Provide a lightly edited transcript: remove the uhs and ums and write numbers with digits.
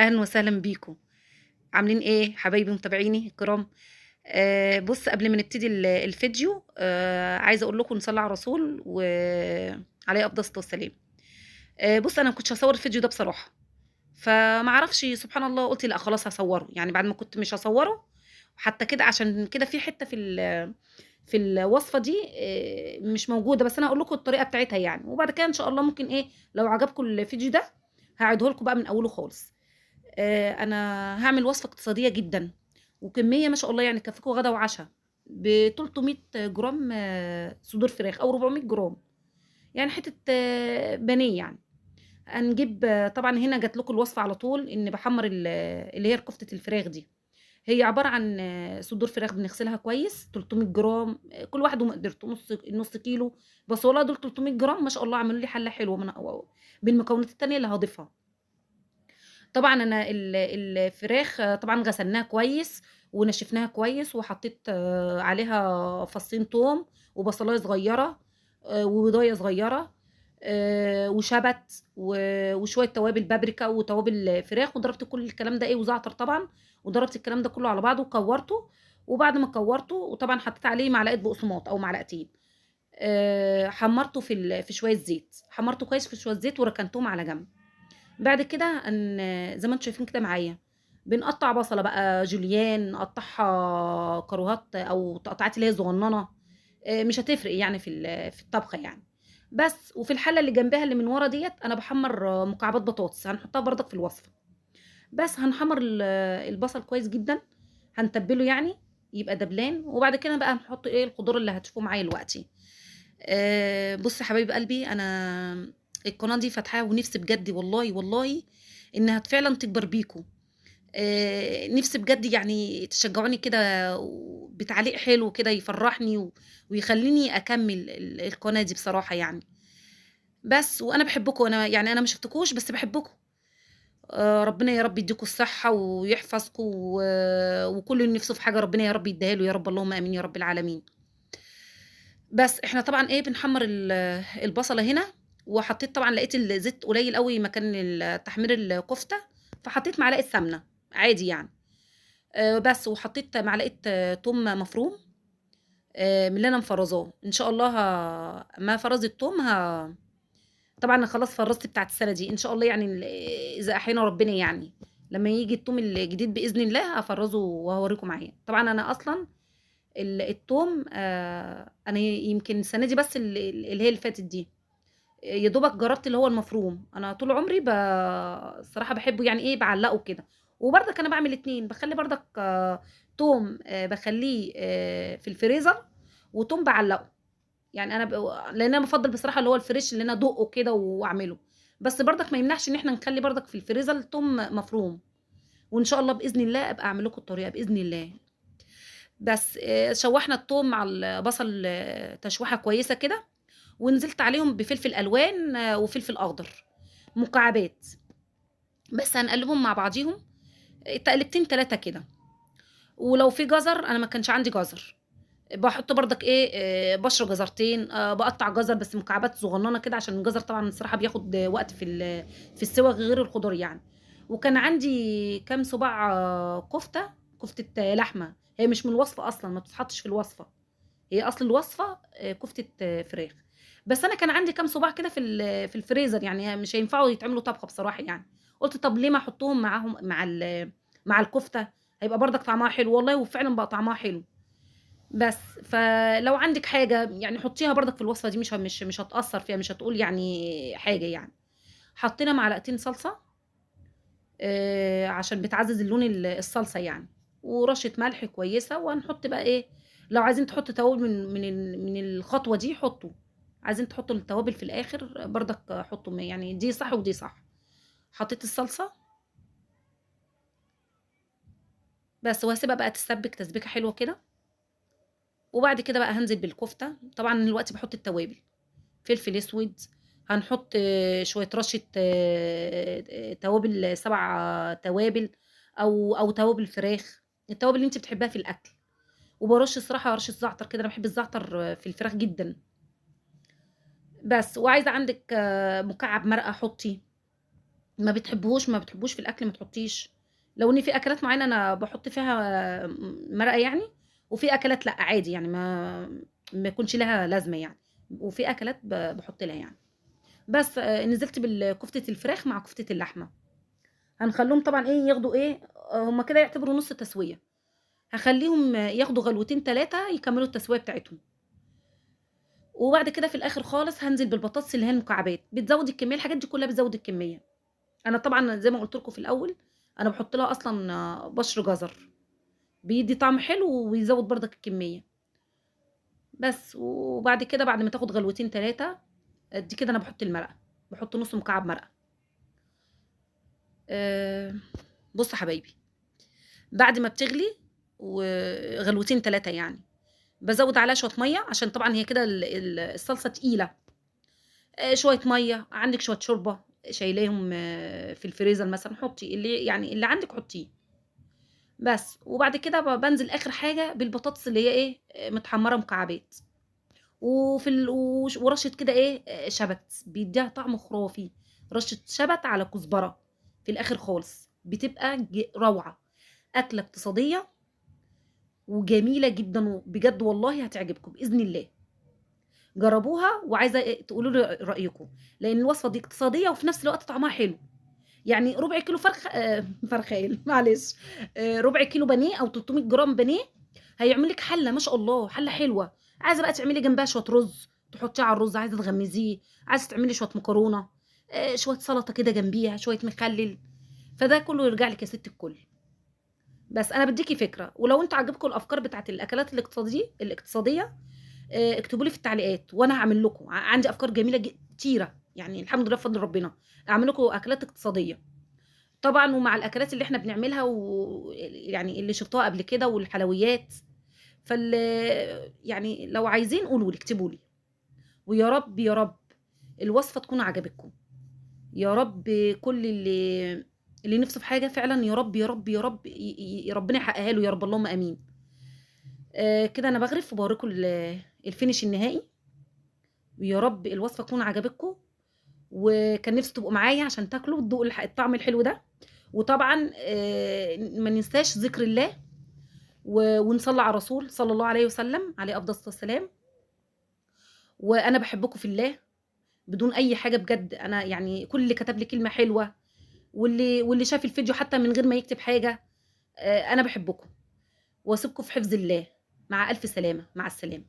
أهلًا وسهلًا بيكم، عاملين إيه حبايبي متابعيني الكرام؟ بُص قبل ما نبتدي الفيديو عايزة أقول لكم نصلّوا على الرسول وعليه أفضل الصلاة والسلام. بُص أنا ما كنتش هاصوّر الفيديو ده بصراحة، فما أعرفش سبحان الله قُلت لأ خلاص هاصوّره، يعني بعد ما كنت مش هاصوّره حتى كده عشان كده في حتّة في الوصفة دي مش موجودة، بس أنا هاقول لكم الطريقة بتاعتها يعني، وبعد كده إن شاء الله ممكن إيه، لو عجبكم الفيديو ده هاعيده لكم بقى من أوله خالص. أنا هاعمل وصفة اقتصادية جدًا، وكمية ما شاء الله يعني تكفّيكم غدا وعشا، ب300 جرام صدور فراخ أو 400 جرام، يعني حتّة بانيه يعني. هنجيب طبعًا هنا جات لكم الوصفة على طول إني باحمّر اللي هي كفتة الفراخ دي، هي عبارة عن صدور فراخ بنغسلها كويس 300 جرام، كل واحد ومقدرته، نُص كيلو، بس والله دول 300 جرام ما شاء الله عملوا لي حلة حلوة بالمكونات التانية اللي هاضيفها. طبعًا أنا الفراخ طبعًا غسلناها كويس ونشفناها كويس وحطيت عليها فصّين توم وبصلاية صغيّرة وبيضاية صغيّرة وشبت وشوية توابل بابريكا وتوابل فراخ، وضربت كل الكلام ده إيه وزعتر طبعًا، وضربت الكلام ده كلّه على بعضه وكوّرته، وبعد ما كوّرته وطبعًا حطيت عليه معلقة بقسماط أو معلقتين، حمّرته في شوية زيت، حمّرته كويس في شوية زيت وركنتهم على جنب. بعد كده زي ما أنتم شايفين كده معايا، بنقطّع بصلة بقى جوليان، نقطّعها كاروهات أو تقطيعات اللي هي صغنّنة، مش هتفرق يعني في الطبخة يعني. بس، وفي الحلة اللي جنبها اللي من ورا ديّة أنا باحمّر مكعبات بطاطس، هنحطها برضك في الوصفة. بس هنحمّر البصل كويس جدًا، هنتبّله يعني يبقى دبلان، وبعد كده بقى هنحط إيه، الخضار اللي هتشوفوه معايا دلوقتي. بُصّي يا حبايب قلبي، أنا القناة دي فاتحاها ونِفْسي بجد والله، والله إنها فعلًا تكبر بيكم. نِفْسي بجد يعني تشجعوني كده بتعليق حلو كده يفرّحني ويخلّيني أكمّل القناة دي بصراحة يعني. بس، وأنا باحبكم، أنا يعني أنا ما شُفتكوش بس باحبكم. ربنا يا رب يديكم الصحة ويحفظكم وكل اللي نِفْسه في حاجة ربنا يا رب يدّيها له يا رب، اللهم آمين يا رب العالمين. بس إحنا طبعًا إيه، بنحمّر البصلة هنا، وحطيت طبعًا لقيت الزيت قليل أوي مكان تحمير الكفتة، فحطيت معلقة سمنة عادي يعني. بس وحطيت معلقة توم مفروم من اللي أنا مفرّزاه، إن شاء الله أمّا أفرّز التوم طبعًا أنا خلاص فرّزت بتاعة السنة دي، إن شاء الله يعني إذا أحيانا ربنا يعني، لمّا ييجي التوم الجديد بإذن الله هافرّزه وهاورّيكم معايا. طبعًا أنا أصلًا التوم أنا يمكن السنة دي بس اللي هي اللي فاتت دي، يا دوبك جرّبت اللي هو المفروم، أنا طول عمري الصراحة باحبه يعني إيه، باعلّقه كده، وبرضك أنا باعمل 2 باخلّي برضك توم باخلّيه في الفريزر وتوم باعلّقه، يعني أنا لإن أنا بافضّل بصراحة اللي هو الفريش اللي أنا أدُقّه كده وأعمله، بس برضك ما يمنعش إن إحنا نخلّي برضك في الفريزر توم مفروم، وإن شاء الله بإذن الله أبقى أعمل لكم الطريقة بإذن الله. بس شوّحنا التوم مع البصل تشويحة كويسة كده، ونزلت عليهم بفلفل ألوان وفلفل أخضر مكعبات، بس هنقلّبهم مع بعضيهم تقليبتين 3 كده، ولو في جزر أنا ما كانش عندي جزر، باحط برضك إيه، باشر جزرتين، باقطّع جزر بس مكعبات صغنّنة كده عشان الجزر طبعًا الصراحة بياخد وقت في السِوَى غير الخضار يعني، وكان عندي كام صُباع كفتة لحمة، هي مش من الوصفة أصلًا، ما بتتحطش في الوصفة. هي أصل الوصفة كفتة فراخ، بس أنا كان عندي كام صباع كده في الفريزر، يعني مش هينفعوا يتعملوا طبخة بصراحة يعني، قُلت طَب ليه ما أحطهم معاهم مع الكفتة، هيبقى برضك طعمها حلو، والله وفعلًا بقى طعمها حلو، بس فلو عندِك حاجة يعني حطيها برضك في الوصفة دي مش هتأثّر فيها، مش هتقول يعني حاجة يعني. حطينا معلقتين صلصة عشان بتعزّز اللون الصلصة يعني، ورشة ملح كويسة، وهنحط بقى إيه، لو عايزين تحطّوا توابل من الخطوة دي حطّوا، عايزين تحطّوا التوابل في الآخر برضك حطّوا، يعني دي صح ودي صح. حطيت الصلصة بس، وهاسيبها بقى تتسبِّك تسبيكة حلوة كده، وبعد كده بقى هانزل بالكفتة، طبعًا دلوقتي باحط التوابل، فلفل أسود، هنحط شوية رشة توابل 7 توابل أو توابل فراخ، التوابل اللي أنتِ بتحبيها في الأكل. وبارُش الصراحة رشة زعتر كده، أنا باحب الزعتر في الفراخ جدًا. بس، وعايزة عندِك مكعب مرقة حُطّي، ما بتحبوش في الأكل ما تحطّيش، لو إن في أكلات معيّنة أنا باحُط فيها مرقة يعني، وفي أكلات لأ عادي يعني ما يكونش لها لازمة يعني، وفي أكلات باحُط لها يعني. بس نزلت كفتة الفراخ مع كفتة اللحمة، هنخلّيهم طبعًا إيه ياخدوا إيه، هُم كده يعتبروا نُص تسوية، هاخلّيهم ياخدوا غلوتين 3 يكمّلوا التسوية بتاعتهم. وبعد كده في الآخر خالص هانزل بالبطاطس اللي هي المكعبات، بتزوّد الكمية، الحاجات دي كلّها بتزوّد الكمية. أنا طبعًا زي ما قُلت لكم في الأول، أنا باحط لها أصلًا بشر جزر، بيدّي طعم حلو وبيزوّد برضك الكمية. بس، وبعد كده بعد ما تاخد غلوتين 3 دي كده أنا باحط المرقة، باحط نُص مكعب مرقة. آآ بُصّوا يا حبايبي، بعد ما بتغلي وغلوتين 3 يعني، بازوّد عليها شوية مَيّة عشان طبعًا هي كده الصلصة تقيلة. شوية مَيّة، عندِك شوية شوربة شايلاهم في الفريزر مثلًا، حُطّي اللي عندِك حُطّيه. بس، وبعد كده بانزل آخر حاجة بالبطاطس اللي هي إيه، متحمّرة مكعبات، وفي ال وش ورشة كده إيه، شبت، بيدّيها طعم خرافي، رشة شبت على كزبرة في الآخر خالص، بتبقى روعة، أكلة اقتصادية وجميلة جدًا وبجد والله هتعجبكم بإذن الله. جرّبوها وعايزة تقولوا لي رأيكم، لإن الوصفة دي اقتصادية وفي نفس الوقت طعمها حلو. يعني ربع كيلو فرخايل معلش، ربع كيلو بانيه أو 300 جرام بانيه هيعمل لِك حلة ما شاء الله، حلة حلوة. عايزة بقى تعملي جنبها شوية رُز، تحطيه على الرُز، عايزة تغمّزيه، عايزة تعملي شوية مكرونة، شوية سلطة كده جنبيها، شوية مخلِّل، فده كلّه يرجع لِك يا ستّ الكل. بس أنا بادّيكِ فكرة، ولو أنتم عاجبكم الأفكار بتاعة الأكلات الاقتصادية اكتبوا لي في التعليقات وأنا هاعمل لكم، عندي أفكار جميلة كتيرة، يعني الحمد لله بفضل ربنا، أعمل لكم أكلات اقتصادية. طبعًا ومع الأكلات اللي إحنا بنعملها يعني اللي شُفتوها قبل كده والحلويات، فال يعني لو عايزين قولوا لي، اكتبوا لي، ويا رب، يا رب الوصفة تكون عجبتكم، يا رب كل اللي نِفْسه في حاجة فعلًا يا رب، يا رب، يا رب ربنا يحققها له يا رب اللهم آمين. كده أنا باغرف وباوريكم الfinish النهائي، ويا رب الوصفة تكون عجبتكم، وكان نِفْسي تبقوا معايا عشان تاكلوا وتدوقوا الطعم الحلو ده، وطبعًا ما ننساش ذكر الله ونصلّي على الرسول صلى الله عليه وسلم، عليه أفضل الصلاة والسلام، وأنا باحبكم في الله بدون أي حاجة بجد، أنا يعني كل اللي كتب لي كلمة حلوة واللي شاف الفيديو حتى من غير ما يكتب حاجة، أنا باحبكم واسيبكم في حفظ الله، مع ألف سلامة، مع السلامة.